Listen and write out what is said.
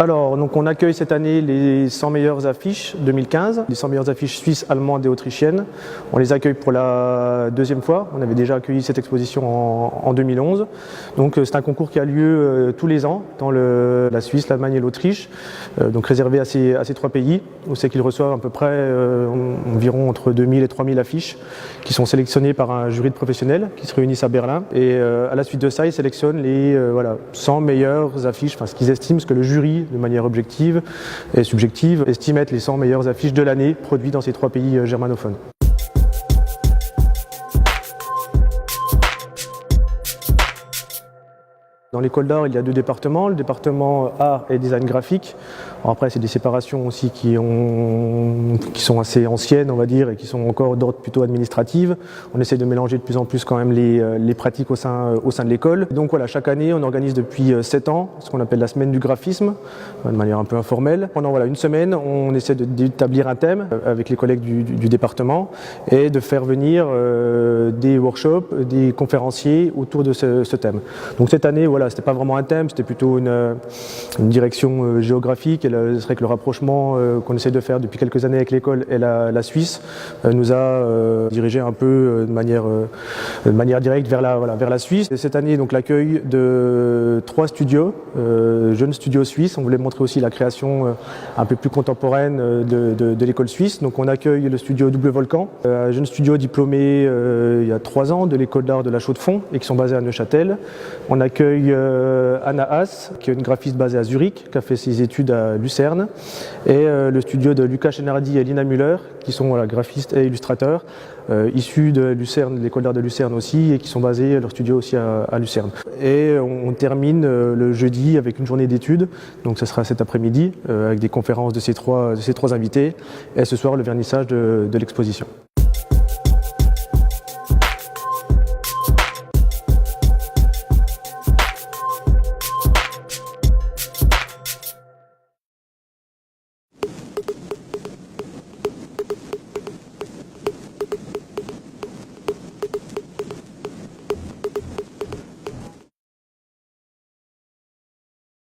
Alors, donc on accueille cette année les 100 meilleures affiches 2015, les 100 meilleures affiches suisses, allemandes et autrichiennes. On les accueille pour la deuxième fois. On avait déjà accueilli cette exposition en 2011. Donc c'est un concours qui a lieu tous les ans dans la Suisse, l'Allemagne et l'Autriche, donc réservé à ces trois pays. On sait qu'ils reçoivent à peu près environ entre 2000 et 3000 affiches qui sont sélectionnées par un jury de professionnels qui se réunissent à Berlin. Et à la suite de ça, ils sélectionnent les 100 meilleures affiches, enfin ce qu'ils estiment, ce que le jury de manière objective et subjective, estime être les 100 meilleures affiches de l'année produites dans ces trois pays germanophones. Dans l'école d'art, il y a deux départements, le département art et design graphique. Alors après, c'est des séparations aussi qui sont assez anciennes, on va dire, et qui sont encore d'ordre plutôt administratif. On essaie de mélanger de plus en plus quand même les pratiques au sein de l'école. Donc voilà, chaque année, on organise depuis 7 ans ce qu'on appelle la semaine du graphisme, de manière un peu informelle. Pendant une semaine, on essaie d'établir un thème avec les collègues du département et de faire venir des workshops, des conférenciers autour de ce thème. Donc cette année, c'était pas vraiment un thème, c'était plutôt une direction géographique. Et c'est vrai que le rapprochement qu'on essaie de faire depuis quelques années avec l'école et la Suisse nous a dirigé un peu de manière directe vers la Suisse. Et cette année, donc l'accueil de 3 studios, jeunes studios suisses. On voulait montrer aussi la création un peu plus contemporaine de l'école suisse. Donc on accueille le studio Double Volcan, un jeune studio diplômé il y a 3 ans de l'école d'art de la Chaux-de-Fonds et qui sont basés à Neuchâtel. On accueille Anna Haas, qui est une graphiste basée à Zurich, qui a fait ses études à Lucerne, et le studio de Lucas Chenardi et Lina Müller, qui sont graphistes et illustrateurs, issus de Lucerne, de l'école d'art de Lucerne aussi, et qui sont basés, leur studio aussi à Lucerne. Et on termine le jeudi avec une journée d'études, donc ce sera cet après-midi, avec des conférences de ces trois invités, et ce soir le vernissage de l'exposition.